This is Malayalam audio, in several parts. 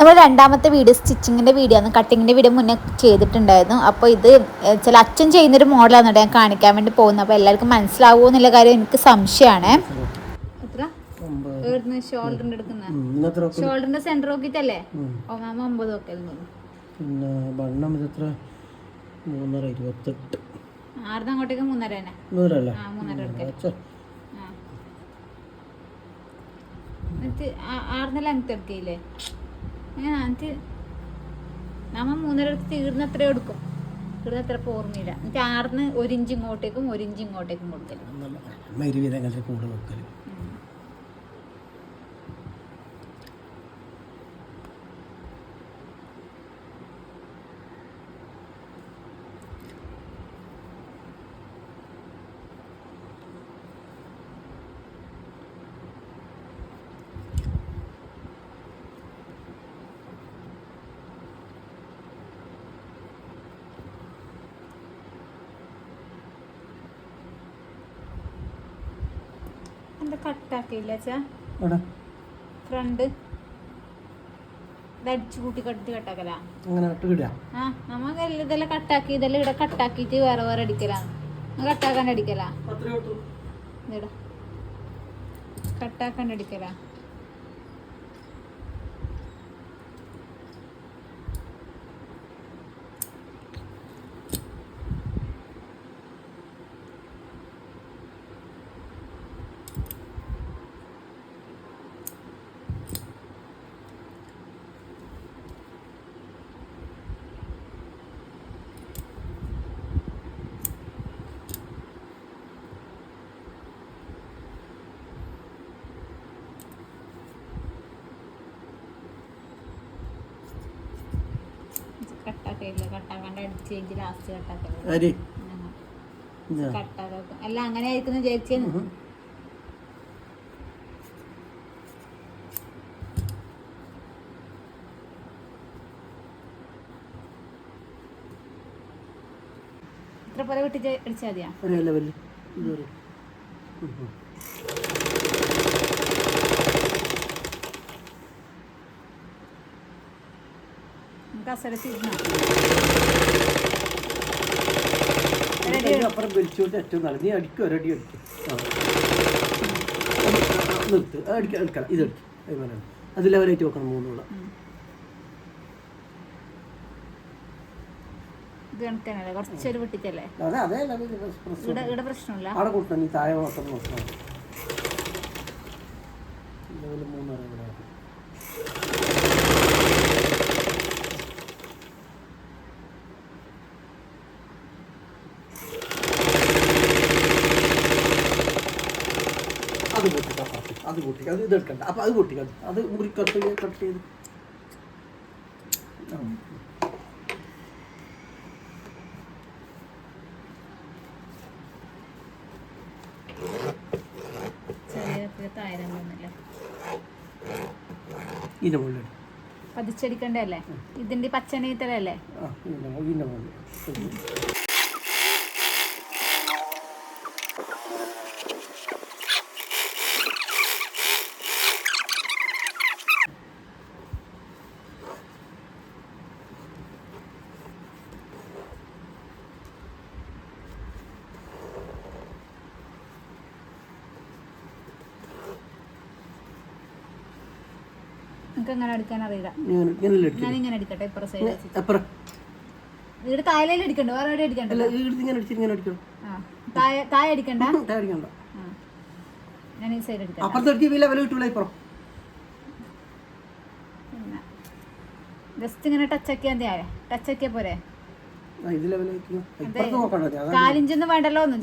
നമ്മൾ രണ്ടാമത്തെ വീഡിയോ സ്റ്റിച്ചിങ്ങിൻ്റെ വീഡിയോ ആണ്, കട്ടിങ്ങിൻ്റെ വീഡിയോ മുന്നേ ചെയ്തിട്ടുണ്ടായിരുന്നു. അപ്പോൾ ഇത് ചില അച്ഛൻ ചെയ്യുന്നൊരു മോഡലാണ് ഞാൻ കാണിക്കാൻ വേണ്ടി പോകുന്നത്. അപ്പോൾ എല്ലാവർക്കും മനസ്സിലാവുമോ എന്നുള്ള കാര്യം എനിക്ക് സംശയമാണ്. ഷോൾഡറിന്റെ എടുക്കുന്ന ഷോൾഡറിന്റെ സെന്റർ നോക്കിട്ടല്ലേ മാമ 9 നോക്കല്. പിന്നെ ബണ്ണം എത്ര 328 ആർന്ന് അങ്ങോട്ടേക്ക് 3.5 തന്നെ. 3.5 എടുക്കാം. ആർന്ന് ലെങ്ത് എടുക്കില്ലേ എന്നിട്ട് നമ്മ 3.5 എടുത്ത് തീർന്നത്ര എടുക്കും. തീർന്നത്ര ഓർമ്മയില്ല. എന്നിട്ട് ആർന്ന് 1 ഇഞ്ച് ഇങ്ങോട്ടേക്കും 1 ഇഞ്ച് ഇങ്ങോട്ടേക്കും കൊടുക്കല്. കട്ടാക്കില്ല ഫ്രണ്ട് അടിച്ചു കൂട്ടി കട്ടാക്കല നമുക്ക് ഇതെല്ലാം കട്ടാക്കി ഇതെല്ലാം ഇവിടെ കട്ടാക്കിട്ട് വേറെ വേറെ അടിക്കലാ. കട്ടാക്കാണ്ട് അടിക്കലാ, കട്ടാക്കാണ്ട് അടിക്കലാ. കട്ടാക്കാണ്ട് അടിച്ച് ലാസ്റ്റ് കട്ടാക്കാം. അല്ല അങ്ങനെ ആയിരിക്കും വിചാരിച്ചു. ഇത്ര പോലെ വിട്ടിട്ട് അടിച്ചാൽ മതിയാ. അപ്പുറം വലിച്ചോട്ട് ഏറ്റവും നല്ല നീ അടിക്കും ഒരടി അടിക്കും. നിർത്ത് അടിക്കാം ഇത് അടിക്കും. അത് ലെവലായിട്ട് വെക്കണം. 3 കൂടെ പ്രശ്നമില്ല. അവിടെ കൂട്ടണം. നീ താഴെ മാത്രം നോക്കണം. 3 അത് കൂട്ടി അത് ഇതെടുക്കണ്ട. അപ്പം അത് കൂട്ടി അത് മുറി കട്ട് ചെയ്ത് ഇതിന്റെ മുകളിൽ പതിച്ചടിക്കണ്ടേ അല്ലേ? ഇതിന്റെ പച്ചനീത്തലല്ലേ? ഇതിന്റെ മുകളിൽ എങ്ങനെ അടിക്കാൻ അറിയില്ല. ഞാൻ ഇങ്ങനെ അടിക്കട്ടെ. ഇവിടെ താഴെ അടിക്കണ്ട, വേറെ എവിടെ അടിക്കണ്ട. താഴെ അടിക്കണ്ട. ഞാൻ ഈ സൈഡ് അടിക്കാം. ജസ്റ്റ് ഇങ്ങനെ ടച്ച് ആക്കിയാൽ മതി. ടച്ച് ആക്കിയാ പോരെ? 4 ഇഞ്ചൊന്നും വേണ്ടല്ലോ. ഒന്നും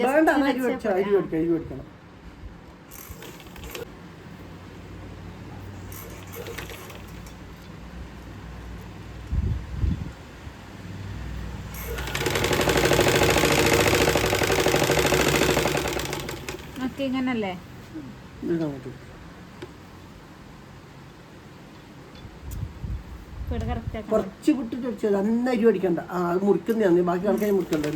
ഇങ്ങനല്ലേ? കുറച്ച് വിട്ടിട്ട് അടിച്ചത്. നന്നായി അടിക്കണ്ട. അത് മുറിക്കുന്നതാണ്. ബാക്കി കണക്കായി മുറിക്കണ്ട.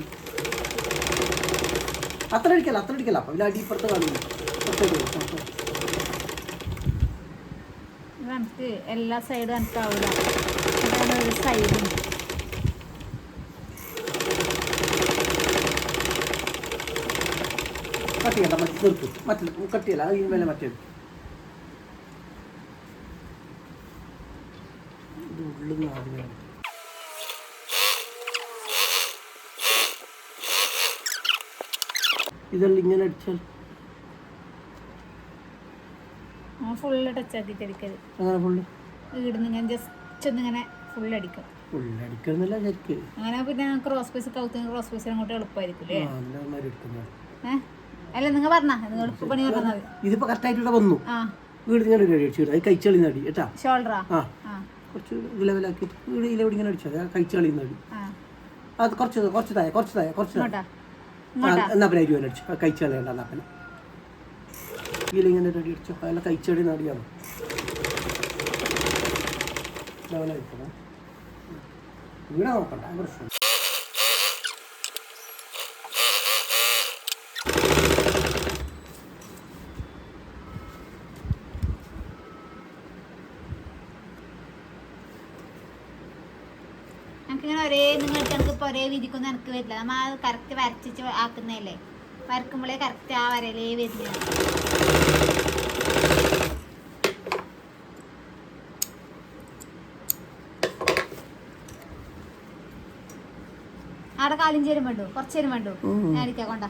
അത്ര അടിക്കല അപ്പൊ അടിപ്പുറത്ത് കാണുന്നു. എനിക്ക് എല്ലാ സൈഡും എനിക്കാവില്ല. അതാണ് ഒരു സൈഡും. കട്ട് ചെയ്യണ്ട, നിർത്തും. മറ്റേ കട്ട് ചെയ്യല, അതിന് മേലെ മറ്റേ ഇത് ഉള്ളിൽ നിന്ന് ആദ്യമേ ഇതെല്ലാം ഇങ്ങനെ അടിച്ചാൽ ഫുള്ള് ടച്ച് ആക്കിയിട്ട് അടിക്കരുത്. അങ്ങനെ ഫുള്ള് ഇവിടുന്ന് ഇങ്ങനെ ജസ്റ്റ് ഒന്നിങ്ങനെ ഫുള്ള് അടിക്കും. ഫുള്ളടിക്കുന്നില്ല ശരിക്ക്. അങ്ങനെ പിന്നെ ക്രോസ് പീസ് കൗത്തിന് ക്രോസ് പീസ് അങ്ങോട്ട് എളുപ്പമായിരിക്കും അല്ലേ? അല്ല നിങ്ങൾ പറഞ്ഞാ നിങ്ങൾ എളുപ്പ പണി പറഞ്ഞാൽ മതി. ഇതിപ്പോ കറക്റ്റായിട്ട് ഇവിടെ വന്നു. ആ വീട് ഇങ്ങനെ അടിച്ചു അത് കഴിച്ചളി നടി കേട്ടാ. ഷോൾഡറാ? ആ കുറച്ച് ലെവലാക്കിയിട്ട് വീട് ഇതിലൂടെ ഇങ്ങനെ അടിച്ചത് കഴിച്ചളി നടി. അത് കുറച്ച് താഴെ എന്നാ പിന്നെ ഇരുപത് അടിച്ചു കഴിച്ചളി വേണ്ട. എന്നാ പിന്നെ ഇതിലിങ്ങനെ അടി അടിച്ചോ അതെല്ലാം കഴിച്ചടി നടിയാണ്. ലെവലായിക്കണം വീടാ നോക്കണ്ട പ്രശ്നം. നമുക്കിങ്ങനെ ഒരേ നിങ്ങൾക്ക് എനിക്കിപ്പോൾ ഒരേ വിധിക്കൊന്നും എനിക്ക് വരില്ല. നമ്മൾ അത് കറക്റ്റ് വരച്ചിട്ട് ആക്കുന്നതല്ലേ, വരക്കുമ്പോഴേ കറക്റ്റ് ആ വരലേ വരുന്നതാണ്. അവിടെ കാലും ചേരും വേണ്ടു, കുറച്ച് നേരം വേണ്ടു. ഞാൻ അടിക്കാം കൊണ്ട.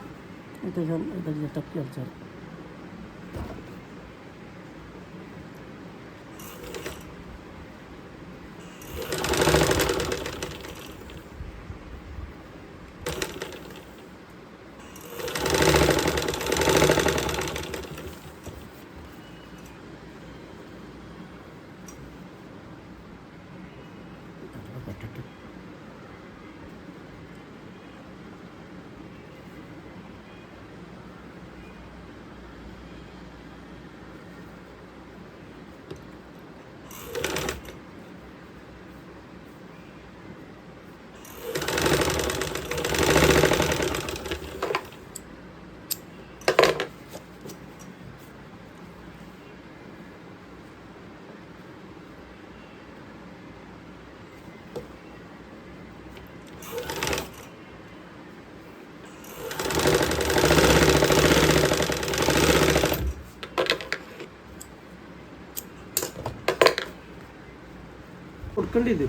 കൊടുക്കേണ്ടത്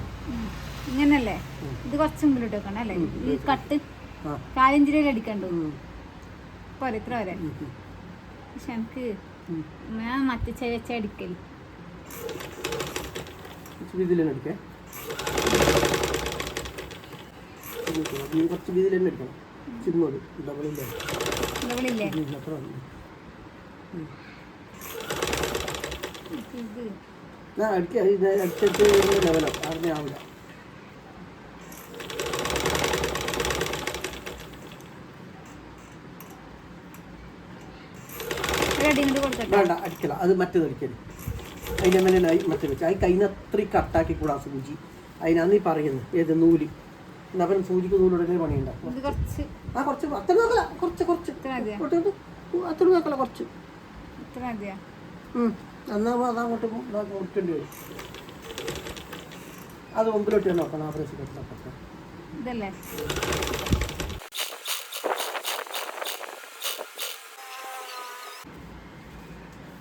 ഇങ്ങനല്ലേ? ഇത് കുറച്ചും കൂടി ഇട്ടേക്കണം അല്ലേ? ഈ കട്ട് കാലിഞ്ചിരയിൽ അടിക്കണ്ടു പോരെ, ഇത്ര വരെ. പക്ഷെ എനിക്ക് ഞാൻ മറ്റേ ചെവച്ച അടിക്കൽ കുറച്ച് വീതിയിൽ തന്നെ അടിക്കണം. ചിന്നോട് ഡബിളില്ലേ അത്ര ഞാൻ അടിച്ചിട്ട് ലെവലാവും. ആരുടെ ആവില്ല. വേണ്ട അടിക്കല, അത് മറ്റേത് അടിക്കല്. അതിൻ്റെ മേലെ മറ്റേ വെച്ച് അത് കഴിഞ്ഞ അത്രയും കട്ടാക്കി കൂടാ സൂചി. അതിനാന്ന് ഈ പറയുന്നത് ഏത് നൂല്. എന്നാ പിന്നെ സൂചിക്ക് നൂലുടനെ പണിയുണ്ടാവും. ആ കുറച്ച് അത്ര നോക്കല, കുറച്ച് അത്ര നോക്കല, കുറച്ച് എന്നാ അതങ്ങോട്ട് കൊടുക്കേണ്ടി വരും. അത് മുമ്പിലോട്ട് നോക്കണം. ആ പ്രശ്നം ഇതല്ലേ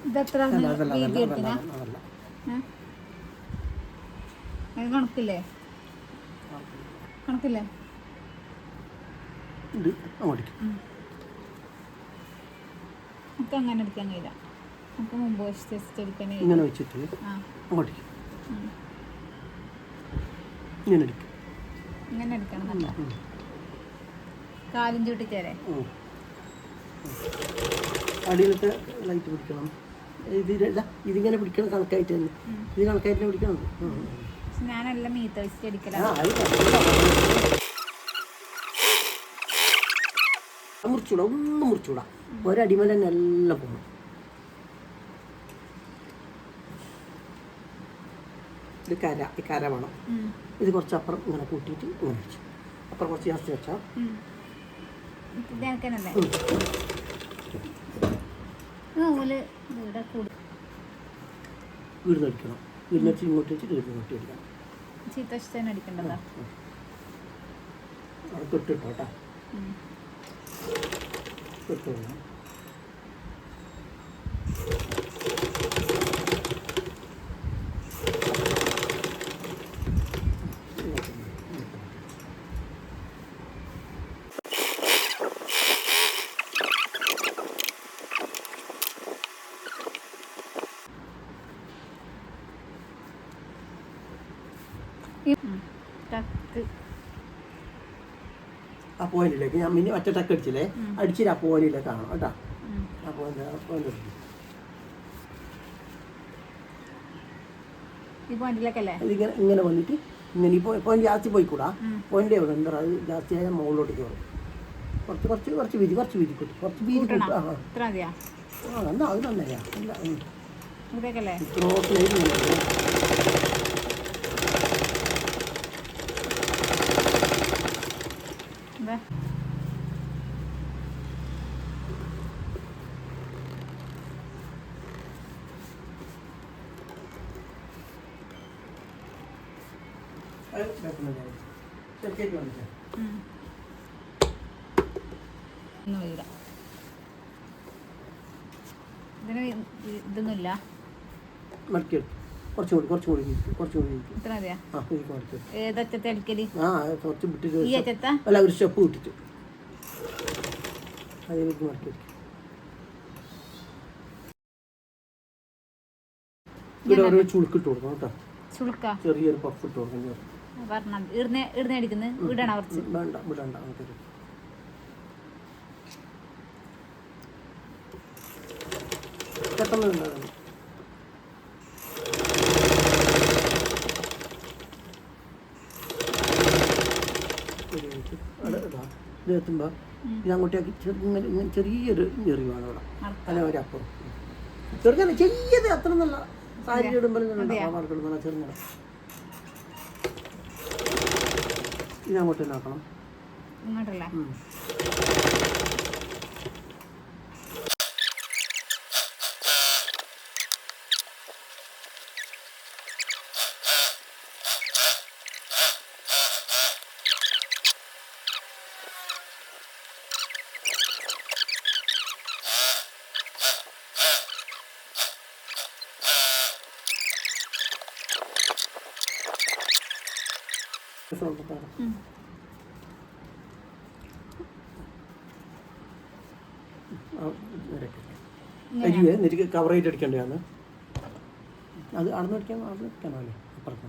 ഇതെത്ര വീതി എടുത്തിനാ? കണക്കില്ലേ? കണക്കില്ലേ? നമുക്ക് അങ്ങനെ എടുക്കാൻ കഴിയില്ല. നമുക്ക് മുമ്പ് ടെസ്റ്റ് എടുക്കാൻ ഇങ്ങനെ വെച്ചിട്ട് അങ്ങോട്ടേക്ക് ഇങ്ങനെ എടുക്കും. ഇങ്ങനെ എടുക്കണം നല്ല കാലും ചൂട്ടിച്ചേരെ. അടിയിലത്തെ ലൈറ്റ് പിടിക്കണം. ഇതിങ്ങനെ പിടിക്കണം കണക്കായിട്ട് തന്നെ. ഇത് കണക്കായിട്ട് തന്നെ പിടിക്കണം. ഞാനെല്ലാം മീത്ത വെച്ചിട്ട് അടിക്കല. മുറിച്ചൂടാ, ഒന്നും മുറിച്ചൂടാ. ഒരടിമല തന്നെ എല്ലാം പോകണം. ഇത് കര വേണം. ഇത് കുറച്ച് അപ്പുറം ഇങ്ങനെ കൂട്ടിയിട്ട് ഇങ്ങനെ വെച്ചു. അപ്പുറം കുറച്ച് ജാസ്തി വെച്ചാൽ വീട് അടിക്കണം. ഇരുന്നിട്ട് ഇങ്ങോട്ട് വെച്ചിട്ട് ഇങ്ങോട്ട് അടിക്കണം. ചീത്ത വശത്തേന് അടിക്കേണ്ടതാ. അത് തൊട്ടിട്ടോ കേട്ടോ, തൊട്ടോ. ആ പോയിന്റിലേക്ക് ഞാൻ പിന്നെ ഒറ്റ ടക്ക് അടിച്ചില്ലേ, അടിച്ചിട്ട് ആ പോയിന്റിലേക്ക് കാണാം കേട്ടോ. ആ പോയിന്റ് ഇതിങ്ങനെ ഇങ്ങനെ വന്നിട്ട് ഇങ്ങനെ ഈ പോയിന്റ് ജാസ്തി പോയിക്കൂടാ. പോയിന്റ് എവിടെ എന്താ അത് ജാസ്തി ആയാൽ മുകളിലോട്ട് കയറും. കുറച്ച് വീതി കിട്ടും, കുറച്ച് വീതി കിട്ടും. എന്നാ അത് നന്നയാ. ഇതിന് ഇതൊന്നുമില്ല. കുറച്ചുകൂടി ഇത്ര മതിയാ? ആ കുറച്ച് ഏതറ്റത്തെ അടിക്കല്? ആ കുറച്ച് വിട്ടിട്ട് ഈ അറ്റത്താ? അല്ല, ഒരു സ്റ്റെപ്പ് വിട്ടിട്ട് അതിലേക്ക് മടക്കി ഇവിടെ ഓരോ ചുളുക്കിട്ട് കൊടുക്കണം കേട്ടോ. ചുളുക്ക ചെറിയൊരു പഫ് ഇട്ട് കൊടുക്കണം. ഇടുന്ന അടിക്കുന്നത് വിടണ കുറച്ച്? വേണ്ട, വിടണ്ട. അങ്ങനത്തെ പെട്ടെന്ന് ഉണ്ടാകുന്നു. ഇതെത്തുമ്പോൾ ഇതങ്ങോട്ടേക്ക് ചെറിയൊരു ഞെറിവാണ് അവിടെ, അല്ല ഒരപ്പുറം ചെറുങ്ങനെ ചെയ്യത് അത്ര നല്ല സാരി ഇടുമ്പോൾ നല്ല ചെറുങ്ങനെ ഇതങ്ങോട്ട് തന്നെ ആക്കണം. ഇങ്ങോട്ടല്ലേ? എനിക്ക് കവറേജ് അടിക്കേണ്ടതാണ്. അത് അടന്ന് അടിക്കാനോ അല്ലേ അപ്പുറത്ത്?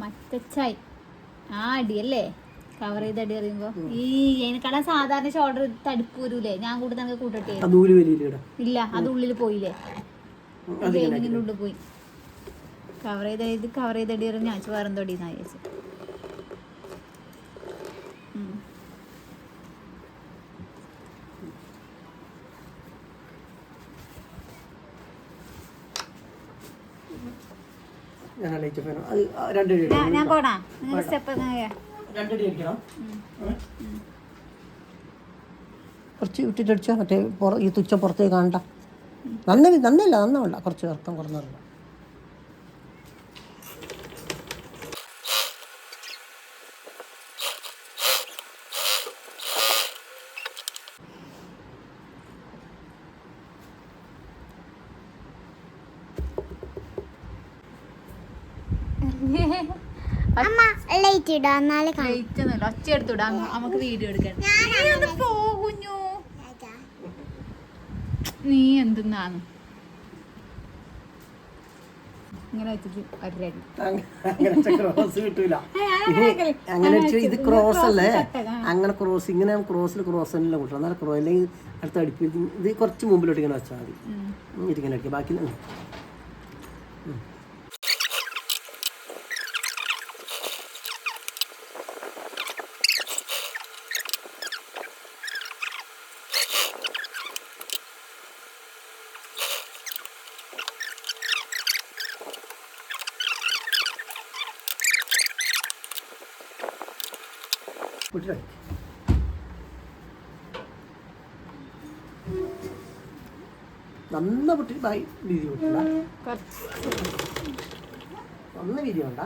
മറ്റച്ചായി ആ അടിയല്ലേ, കവർ ചെയ്ത് അടി അറിയുമ്പോ ഈ അതിനെക്കാളാ സാധാരണ ഷോൾഡർ തടുപ്പ് വരൂലേ? ഞാൻ കൂടെ നമുക്ക് കൂട്ടട്ടെ? ഇല്ല, അത് ഉള്ളിൽ പോയില്ലേ, ഇങ്ങനെ ഉള്ളിൽ പോയി. കവർ ചെയ്ത് അടി അറിയും. ഞാൻ വേറെന്തോ അടിയെന്നാ വിചാരിച്ചു. ഞാൻ പോണാ സ്റ്റെപ്പ് കുറച്ച് വിട്ടിട്ട് അടിച്ചോ. മറ്റേ ഈ തുച്ഛം പുറത്തേക്ക് കാണണ്ട. നന്നല്ല കുറച്ച് അർത്ഥം കുറഞ്ഞറില്ല. ഒച്ച എടുത്തുവിടാം, നമുക്ക് വീഡിയോ എടുക്കാൻ. പോകുഞ്ഞു നീ എന്തെന്നാണ് ഇങ്ങനെ വെച്ചിട്ട് ഒരടി കിട്ടൂല. അങ്ങനെ ഇത് ക്രോസ് അല്ലേ? അങ്ങനെ ക്രോസ്, ഇങ്ങനെ ക്രോസിൽ ക്രോസ് തന്നെ കൂട്ടണം. എന്നാൽ ക്രോ അല്ലെങ്കിൽ അടുത്ത അടുപ്പിൽ ഇത് കുറച്ച് മുമ്പിലോട്ട് ഇങ്ങനെ വെച്ചാൽ മതി. ഇതിങ്ങനെ അടിക്കുക. ബാക്കി വിട്ടിട്ടടിക്ക്. നന്ന വിട്ട് വീതി വിട്ടില്ല, നന്ന വീതി വേണ്ട.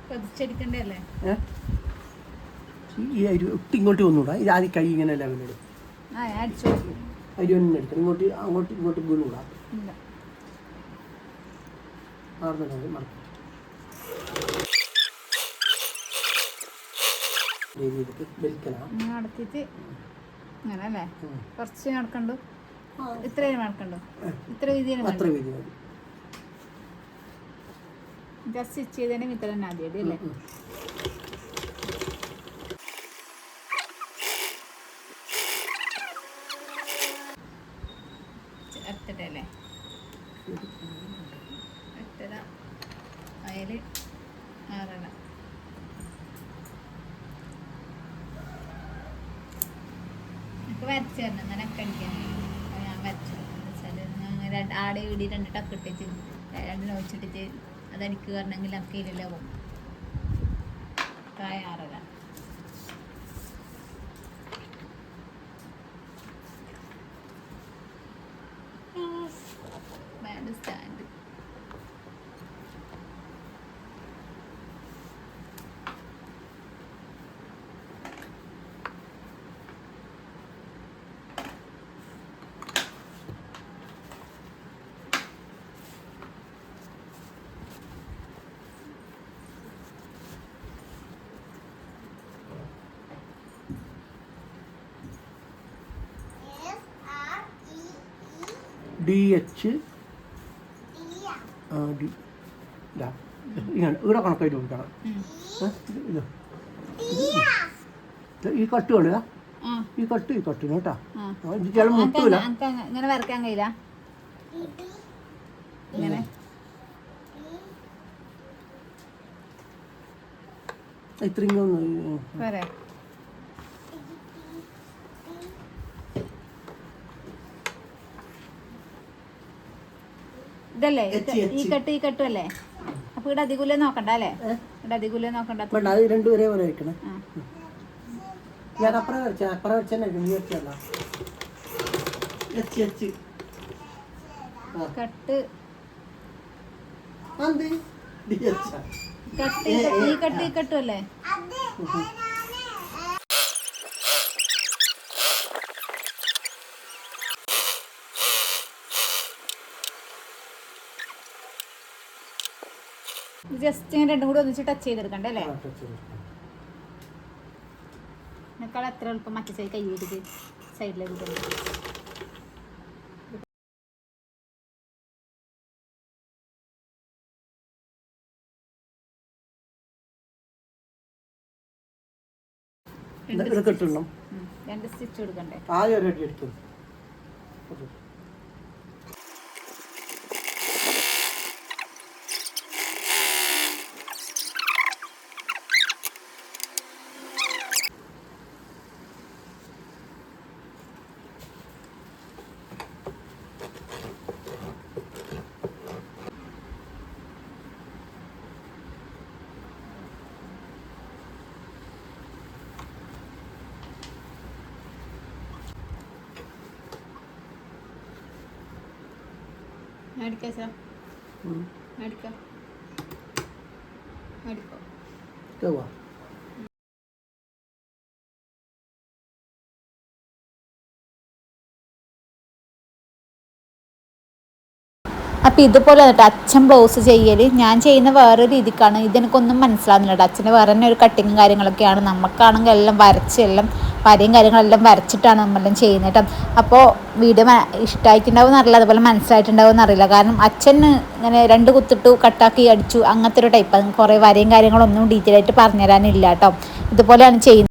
പതിച്ചടിക്കണ്ടേ അല്ലേ? ഈ അരി ഒട്ടി ഇങ്ങോട്ട് വന്നുകൂടാ, ഇത് ആദ്യം കൈ ഇങ്ങനെ ലെവലിടും. അരി ഒന്നും എടുക്കണം, ഇങ്ങോട്ട് അങ്ങോട്ട് ഇങ്ങോട്ട് വീണുകൂടാ. മടക്കി നടത്തിട്ട് ഇങ്ങനെ അല്ലേ? കുറച്ച് നടക്കണ്ടു, ഇത്രയും നടക്കണ്ടു, ഇത്ര വീതി ജസ്റ്റ് സ്റ്റിച്ച് ചെയ്തതിന് ഇത്ര തന്നെ ആദ്യം അല്ലേ? അല്ലേ 8.5 അതിൽ 6.5. എനിക്ക് വരച്ച് തരണം, അങ്ങനെ ഒക്കെ അടിക്കാൻ ഞാൻ വരച്ചു വെച്ചാൽ ആടെ ഇടി 2 ടക്ക് ഇട്ടിട്ട് 2 നോച്ചിട്ടിട്ട് അതടിക്ക് പറഞ്ഞെങ്കിൽ ഒക്കെ ഇതിലെ പോകും. താഴെ 6.5. സ്റ്റാൻഡ് DH ഇവിടെ കണക്കായിട്ട് കൊടുക്കണം. ഈ കട്ട് വേണ, ഈ കട്ടിന് കേട്ടാ, ചില മുട്ടൂല. ഇങ്ങനെ വരയ്ക്കാൻ കഴിയില്ല, ഇങ്ങനെ ഇത്രയും ഇതല്ലേ ഈ കട്ടും അല്ലേ? അപ്പൊ ഇവിടെ അധികൂലം നോക്കണ്ട അല്ലേ? ഇവിടെ അധികൂലം നോക്കണ്ട. അത് രണ്ടും ഒരേപോലെ വയ്ക്കണേ. ഞാൻ അപ്പുറം വെച്ചല്ലേ കട്ട് ഈ കട്ടും അല്ലേ? ജസ്റ്റ് രണ്ടും കൂടി ഒന്നിച്ച് ടച്ച് ചെയ്തെടുക്കണ്ടേ അല്ലേ? എന്നെക്കാൾ എത്ര എളുപ്പം മറ്റേ സൈഡ് കൈ ചെയ്തിട്ട് സൈഡിലേക്ക് രണ്ട് സ്റ്റിച്ച് കൊടുക്കണ്ടേ? മേടിക്കോ അപ്പം ഇതുപോലെ കേട്ടോ അച്ഛൻ ബ്ലൗസ് ചെയ്യൽ. ഞാൻ ചെയ്യുന്ന വേറൊരു രീതിക്കാണ്. ഇതെനിക്കൊന്നും മനസ്സിലാകുന്നില്ല കേട്ടോ. അച്ഛന് വേറെ തന്നെ ഒരു കട്ടിങ്ങും കാര്യങ്ങളൊക്കെയാണ്. നമുക്കാണെങ്കിൽ എല്ലാം വരച്ചെല്ലാം വരയും കാര്യങ്ങളെല്ലാം വരച്ചിട്ടാണ് നമ്മളെല്ലാം ചെയ്യുന്നത് കേട്ടോ. അപ്പോൾ വീഡിയോ ഇഷ്ടമായിട്ടുണ്ടാവും എന്നറിയില്ല, അതുപോലെ മനസ്സിലായിട്ടുണ്ടാവും എന്നറിയില്ല. കാരണം അച്ഛന് ഇങ്ങനെ 2 കുത്തിട്ടു കട്ടാക്കി അടിച്ചു അങ്ങനത്തെ ഒരു ടൈപ്പ്. കുറേ വരയും കാര്യങ്ങളൊന്നും ഡീറ്റെയിൽ ആയിട്ട് പറഞ്ഞു തരാനില്ല കേട്ടോ. ഇതുപോലെയാണ് ചെയ്യുന്നത്.